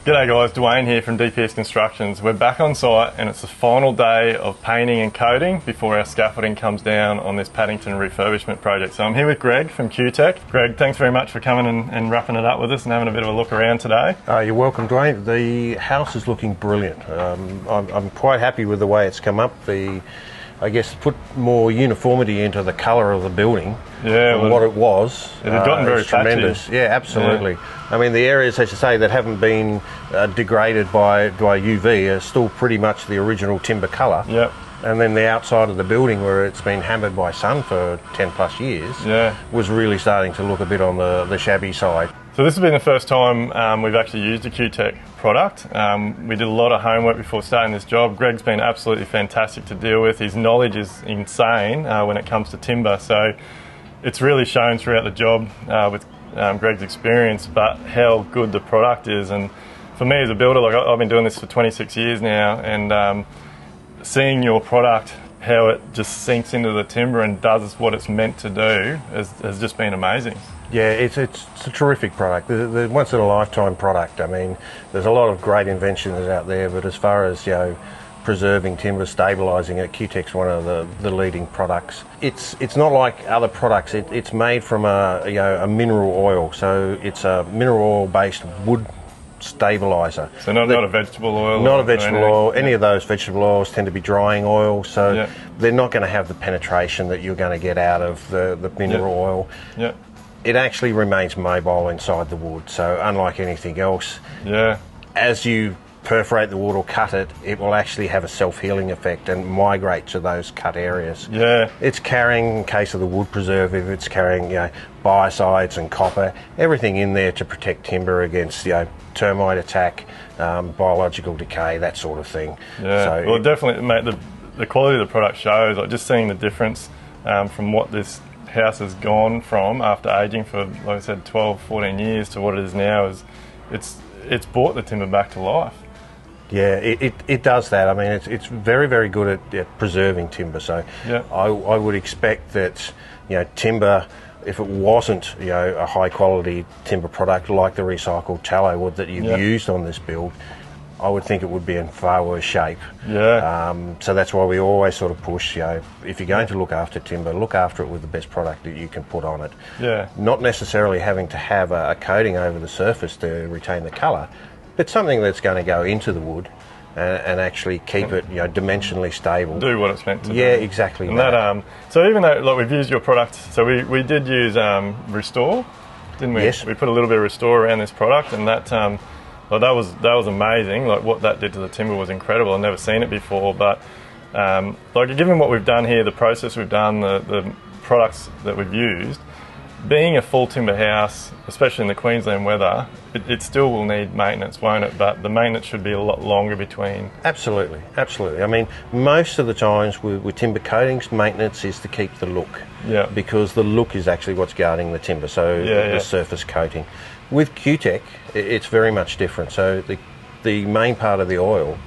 G'day guys, Duayne here from DPS Constructions. We're back on site and it's the final day of painting and coating before our scaffolding comes down on this Paddington refurbishment project. So I'm here with Greg from Cutek. Greg, thanks very much for coming and wrapping it up with us and having a bit of a look around today. You're welcome, Duayne. The house is looking brilliant. I'm quite happy with the way it's come up. I guess put more uniformity into the colour of the building than what it was. It had gotten very tremendous. patchy. Yeah, absolutely. Yeah. I mean, the areas, as you say, that haven't been degraded by UV are still pretty much the original timber colour. Yep. And then the outside of the building, where it's been hammered by sun for 10 plus years, was really starting to look a bit on the shabby side. So this has been the first time we've actually used a Cutek product. We did a lot of homework before starting this job. Greg's been absolutely fantastic to deal with. His knowledge is insane when it comes to timber. So it's really shown throughout the job with Greg's experience, but how good the product is. And for me as a builder, like I've been doing this for 26 years now, and seeing your product, how it just sinks into the timber and does what it's meant to do has just been amazing. Yeah, it's a terrific product. The once in a lifetime product. I mean, there's a lot of great inventions out there, but as far as, you know, preserving timber, stabilising it, Cutek's one of the leading products. It's not like other products. It's made from a mineral oil, so it's a mineral oil based wood stabiliser. So not a vegetable oil? Not a vegetable oil. Any of those vegetable oils tend to be drying oil, so they're not going to have the penetration that you're going to get out of the mineral oil. Yeah. It actually remains mobile inside the wood, so unlike anything else, as you perforate the wood or cut it, it will actually have a self-healing effect and migrate to those cut areas. Yeah. It's carrying, in case of the wood preservative, it's carrying, you know, biocides and copper, everything in there to protect timber against, you know, termite attack, biological decay, that sort of thing. Yeah. So well, definitely, mate, the quality of the product shows. Like just seeing the difference from what this house has gone from after aging for, like I said, 12, 14 years to what it is now, it's brought the timber back to life. Yeah, it does that. I mean, it's very, very good at preserving timber. So I would expect that, you know, timber, if it wasn't, you know, a high quality timber product like the recycled tallow wood that you've used on this build, I would think it would be in far worse shape. Yeah. So that's why we always sort of push, you know, if you're going to look after timber, look after it with the best product that you can put on it. Yeah. Not necessarily having to have a coating over the surface to retain the colour, but something that's going to go into the wood and actually keep it, you know, dimensionally stable. Do what it's meant to do. Yeah, exactly. And that, so even though, like, we've used your product, so we did use Restore, didn't we? Yes. We put a little bit of Restore around this product, and that well, that was amazing. Like what that did to the timber was incredible. I've never seen it before, but like given what we've done here, the process we've done, the products that we've used, being a full timber house, especially in the Queensland weather, it still will need maintenance, won't it? But the maintenance should be a lot longer between. Absolutely, absolutely. I mean, most of the times with timber coatings, maintenance is to keep the look. Yeah. Because the look is actually what's guarding the timber, so the surface coating. With Cutek, it's very much different. So the main part of the oil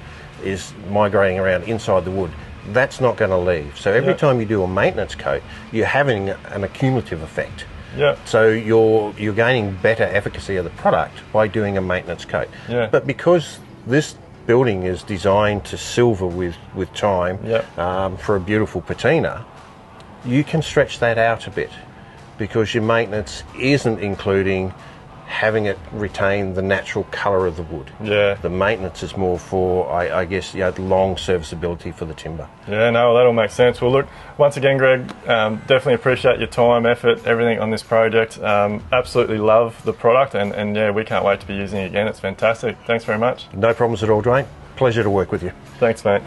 is migrating around inside the wood. That's not going to leave. So every time you do a maintenance coat, you're having an accumulative effect. Yeah. So you're gaining better efficacy of the product by doing a maintenance coat. Yeah. But because this building is designed to silver with time for a beautiful patina, you can stretch that out a bit because your maintenance isn't including having it retain the natural colour of the wood. Yeah. The maintenance is more for, I guess, you know, the long serviceability for the timber. Yeah, no, that all makes sense. Well, look, once again, Greg, definitely appreciate your time, effort, everything on this project. Absolutely love the product, and yeah, we can't wait to be using it again. It's fantastic. Thanks very much. No problems at all, Duayne. Pleasure to work with you. Thanks, mate.